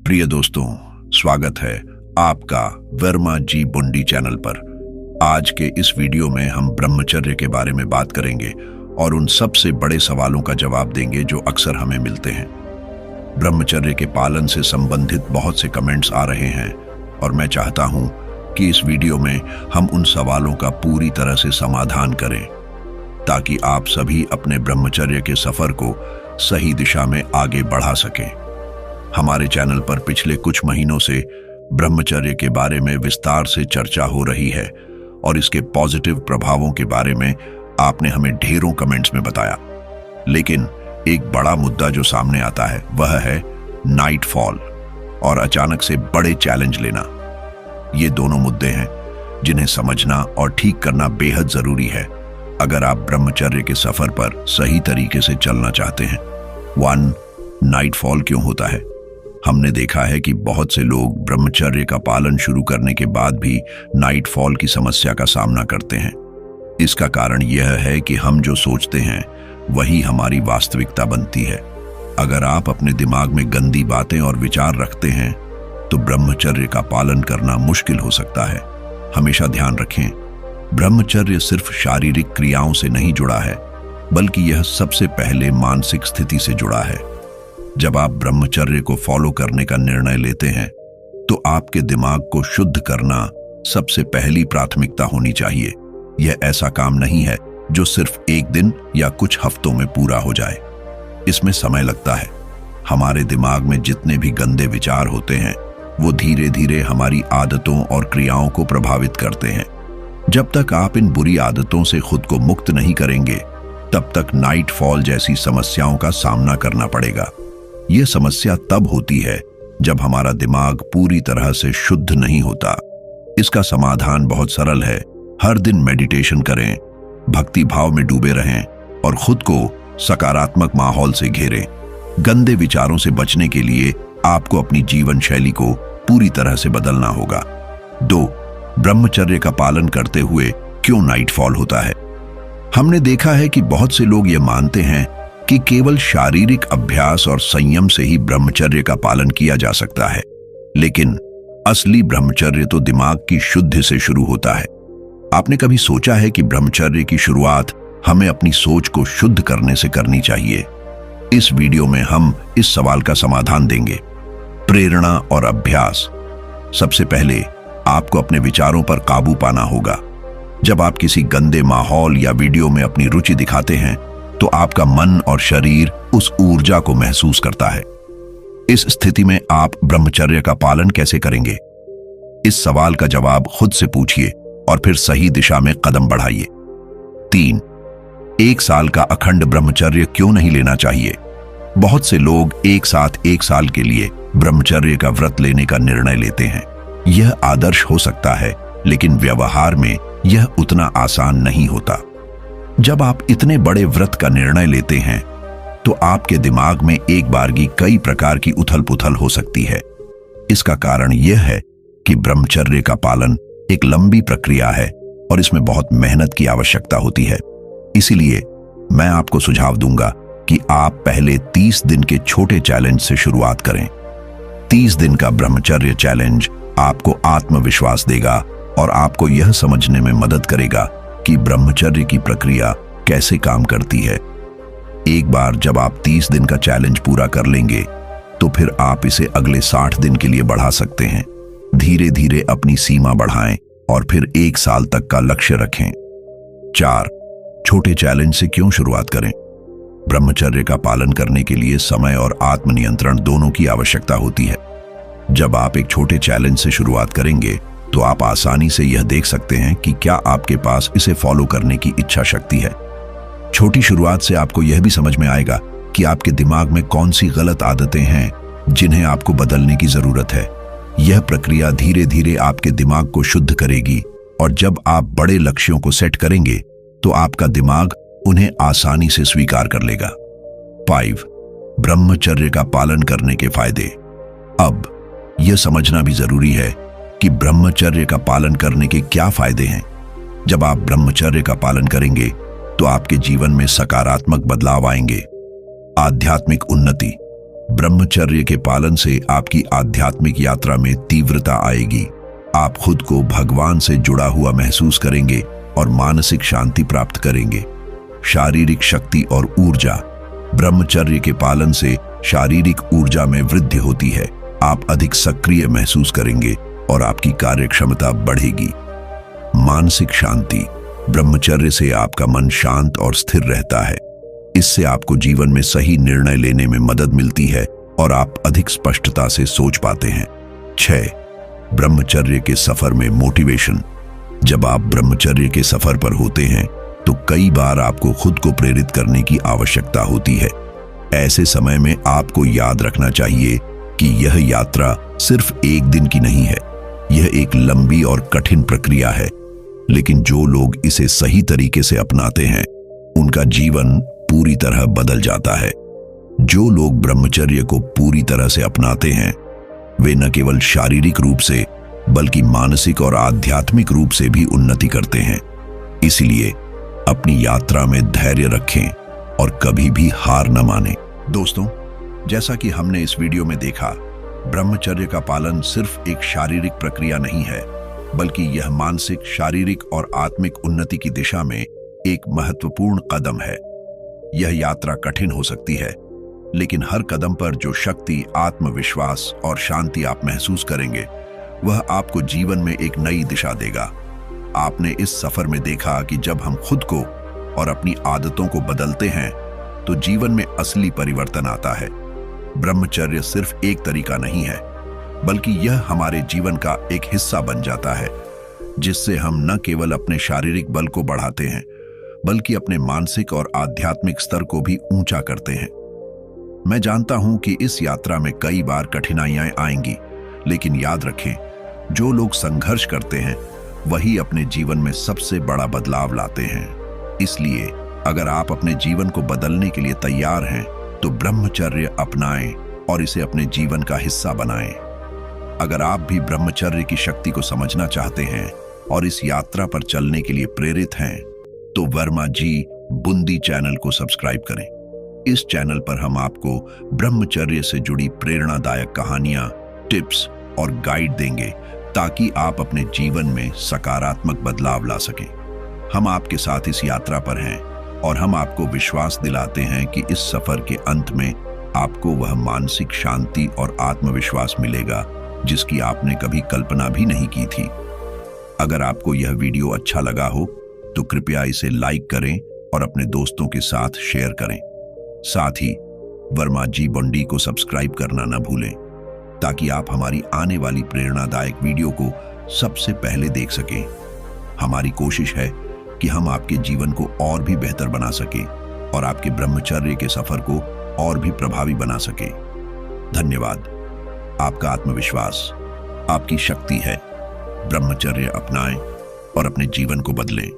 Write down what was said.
प्रिय दोस्तों, स्वागत है आपका वर्मा जी बुंडी चैनल पर। आज के इस वीडियो में हम ब्रह्मचर्य के बारे में बात करेंगे और उन सबसे बड़े सवालों का जवाब देंगे जो अक्सर हमें मिलते हैं। ब्रह्मचर्य के पालन से संबंधित बहुत से कमेंट्स आ रहे हैं और मैं चाहता हूं कि इस वीडियो में हम उन सवालों का पूरी तरह से समाधान करें ताकि आप सभी अपने ब्रह्मचर्य के सफर को सही दिशा में आगे बढ़ा सकें। हमारे चैनल पर पिछले कुछ महीनों से ब्रह्मचर्य के बारे में विस्तार से चर्चा हो रही है और इसके पॉजिटिव प्रभावों के बारे में आपने हमें ढेरों कमेंट्स में बताया। लेकिन एक बड़ा मुद्दा जो सामने आता है वह है नाइट फॉल और अचानक से बड़े चैलेंज लेना। ये दोनों मुद्दे हैं जिन्हें समझना और ठीक करना बेहद जरूरी है अगर आप ब्रह्मचर्य के सफर पर सही तरीके से चलना चाहते हैं। 1. नाइट फॉल क्यों होता है? हमने देखा है कि बहुत से लोग ब्रह्मचर्य का पालन शुरू करने के बाद भी नाइट फॉल की समस्या का सामना करते हैं। इसका कारण यह है कि हम जो सोचते हैं वही हमारी वास्तविकता बनती है। अगर आप अपने दिमाग में गंदी बातें और विचार रखते हैं तो ब्रह्मचर्य का पालन करना मुश्किल हो सकता है। हमेशा ध्यान रखें, ब्रह्मचर्य सिर्फ शारीरिक क्रियाओं से नहीं जुड़ा है, बल्कि यह सबसे पहले मानसिक स्थिति से जुड़ा है। जब आप ब्रह्मचर्य को फॉलो करने का निर्णय लेते हैं तो आपके दिमाग को शुद्ध करना सबसे पहली प्राथमिकता होनी चाहिए। यह ऐसा काम नहीं है जो सिर्फ एक दिन या कुछ हफ्तों में पूरा हो जाए। इसमें समय लगता है। हमारे दिमाग में जितने भी गंदे विचार होते हैं वो धीरे धीरे हमारी आदतों और क्रियाओं को प्रभावित करते हैं। जब तक आप इन बुरी आदतों से खुद को मुक्त नहीं करेंगे तब तक नाइट फॉल जैसी समस्याओं का सामना करना पड़ेगा। यह समस्या तब होती है जब हमारा दिमाग पूरी तरह से शुद्ध नहीं होता। इसका समाधान बहुत सरल है। हर दिन मेडिटेशन करें, भक्ति भाव में डूबे रहें और खुद को सकारात्मक माहौल से घेरें। गंदे विचारों से बचने के लिए आपको अपनी जीवन शैली को पूरी तरह से बदलना होगा। 2. ब्रह्मचर्य का पालन करते हुए क्यों नाइट फॉल होता है? हमने देखा है कि बहुत से लोग ये मानते हैं कि केवल शारीरिक अभ्यास और संयम से ही ब्रह्मचर्य का पालन किया जा सकता है, लेकिन असली ब्रह्मचर्य तो दिमाग की शुद्धि से शुरू होता है। आपने कभी सोचा है कि ब्रह्मचर्य की शुरुआत हमें अपनी सोच को शुद्ध करने से करनी चाहिए? इस वीडियो में हम इस सवाल का समाधान देंगे। प्रेरणा और अभ्यास। सबसे पहले आपको अपने विचारों पर काबू पाना होगा। जब आप किसी गंदे माहौल या वीडियो में अपनी रुचि दिखाते हैं तो आपका मन और शरीर उस ऊर्जा को महसूस करता है। इस स्थिति में आप ब्रह्मचर्य का पालन कैसे करेंगे? इस सवाल का जवाब खुद से पूछिए और फिर सही दिशा में कदम बढ़ाइए। 3. 1 साल का अखंड ब्रह्मचर्य क्यों नहीं लेना चाहिए? बहुत से लोग एक साथ 1 साल के लिए ब्रह्मचर्य का व्रत लेने का निर्णय लेते हैं। यह आदर्श हो सकता है, लेकिन व्यवहार में यह उतना आसान नहीं होता। जब आप इतने बड़े व्रत का निर्णय लेते हैं तो आपके दिमाग में एक बारगी कई प्रकार की उथल पुथल हो सकती है। इसका कारण यह है कि ब्रह्मचर्य का पालन एक लंबी प्रक्रिया है और इसमें बहुत मेहनत की आवश्यकता होती है। इसीलिए मैं आपको सुझाव दूंगा कि आप पहले 30 दिन के छोटे चैलेंज से शुरुआत करें। 30 दिन का ब्रह्मचर्य चैलेंज आपको आत्मविश्वास देगा और आपको यह समझने में मदद करेगा कि ब्रह्मचर्य की प्रक्रिया कैसे काम करती है। एक बार जब आप 30 दिन का चैलेंज पूरा कर लेंगे तो फिर आप इसे अगले 60 दिन के लिए बढ़ा सकते हैं। धीरे धीरे अपनी सीमा बढ़ाएं और फिर 1 साल तक का लक्ष्य रखें। 4. छोटे चैलेंज से क्यों शुरुआत करें? ब्रह्मचर्य का पालन करने के लिए समय और आत्मनियंत्रण दोनों की आवश्यकता होती है। जब आप एक छोटे चैलेंज से शुरुआत करेंगे तो आप आसानी से यह देख सकते हैं कि क्या आपके पास इसे फॉलो करने की इच्छा शक्ति है। छोटी शुरुआत से आपको यह भी समझ में आएगा कि आपके दिमाग में कौन सी गलत आदतें हैं जिन्हें आपको बदलने की जरूरत है। यह प्रक्रिया धीरे धीरे आपके दिमाग को शुद्ध करेगी और जब आप बड़े लक्ष्यों को सेट करेंगे तो आपका दिमाग उन्हें आसानी से स्वीकार कर लेगा। 5. ब्रह्मचर्य का पालन करने के फायदे। अब यह समझना भी जरूरी है कि ब्रह्मचर्य का पालन करने के क्या फायदे हैं। जब आप ब्रह्मचर्य का पालन करेंगे तो आपके जीवन में सकारात्मक बदलाव आएंगे। आध्यात्मिक उन्नति। ब्रह्मचर्य के पालन से आपकी आध्यात्मिक यात्रा में तीव्रता आएगी। आप खुद को भगवान से जुड़ा हुआ महसूस करेंगे और मानसिक शांति प्राप्त करेंगे। शारीरिक शक्ति और ऊर्जा। ब्रह्मचर्य के पालन से शारीरिक ऊर्जा में वृद्धि होती है। आप अधिक सक्रिय महसूस करेंगे और आपकी कार्यक्षमता बढ़ेगी। मानसिक शांति। ब्रह्मचर्य से आपका मन शांत और स्थिर रहता है। इससे आपको जीवन में सही निर्णय लेने में मदद मिलती है और आप अधिक स्पष्टता से सोच पाते हैं। 6. ब्रह्मचर्य के सफर में मोटिवेशन। जब आप ब्रह्मचर्य के सफर पर होते हैं तो कई बार आपको खुद को प्रेरित करने की आवश्यकता होती है। ऐसे समय में आपको याद रखना चाहिए कि यह यात्रा सिर्फ एक दिन की नहीं है। यह एक लंबी और कठिन प्रक्रिया है, लेकिन जो लोग इसे सही तरीके से अपनाते हैं उनका जीवन पूरी तरह बदल जाता है। जो लोग ब्रह्मचर्य को पूरी तरह से अपनाते हैं वे न केवल शारीरिक रूप से बल्कि मानसिक और आध्यात्मिक रूप से भी उन्नति करते हैं। इसलिए अपनी यात्रा में धैर्य रखें और कभी भी हार न मानें। दोस्तों, जैसा कि हमने इस वीडियो में देखा, ब्रह्मचर्य का पालन सिर्फ एक शारीरिक प्रक्रिया नहीं है, बल्कि यह मानसिक, शारीरिक और आत्मिक उन्नति की दिशा में एक महत्वपूर्ण कदम है। यह यात्रा कठिन हो सकती है, लेकिन हर कदम पर जो शक्ति, आत्मविश्वास और शांति आप महसूस करेंगे, वह आपको जीवन में एक नई दिशा देगा। आपने इस सफर में देखा कि जब हम खुद को और अपनी आदतों को बदलते हैं तो जीवन में असली परिवर्तन आता है। ब्रह्मचर्य सिर्फ एक तरीका नहीं है, बल्कि यह हमारे जीवन का एक हिस्सा बन जाता है, जिससे हम न केवल अपने शारीरिक बल को बढ़ाते हैं, बल्कि अपने मानसिक और आध्यात्मिक स्तर को भी ऊंचा करते हैं। मैं जानता हूं कि इस यात्रा में कई बार कठिनाइयां आएंगी, लेकिन याद रखें, जो लोग संघर्ष करते हैं वही अपने जीवन में सबसे बड़ा बदलाव लाते हैं। इसलिए अगर आप अपने जीवन को बदलने के लिए तैयार हैं तो ब्रह्मचर्य अपनाएं और इसे अपने जीवन का हिस्सा बनाएं। अगर आप भी ब्रह्मचर्य की शक्ति को समझना चाहते हैं और इस यात्रा पर चलने के लिए प्रेरित हैं तो वर्मा जी बुंदी चैनल को सब्सक्राइब करें। इस चैनल पर हम आपको ब्रह्मचर्य से जुड़ी प्रेरणादायक कहानियां, टिप्स और गाइड देंगे ताकि आप अपने जीवन में सकारात्मक बदलाव ला सकें। हम आपके साथ इस यात्रा पर हैं और हम आपको विश्वास दिलाते हैं कि इस सफर के अंत में आपको वह मानसिक शांति और आत्मविश्वास मिलेगा जिसकी आपने कभी कल्पना भी नहीं की थी। अगर आपको यह वीडियो अच्छा लगा हो तो कृपया इसे लाइक करें और अपने दोस्तों के साथ शेयर करें। साथ ही वर्मा जी बुंडी को सब्सक्राइब करना न भूलें ताकि आप हमारी आने वाली प्रेरणादायक वीडियो को सबसे पहले देख सकें। हमारी कोशिश है कि हम आपके जीवन को और भी बेहतर बना सकें और आपके ब्रह्मचर्य के सफर को और भी प्रभावी बना सकें। धन्यवाद। आपका आत्मविश्वास आपकी शक्ति है। ब्रह्मचर्य अपनाएं और अपने जीवन को बदलें।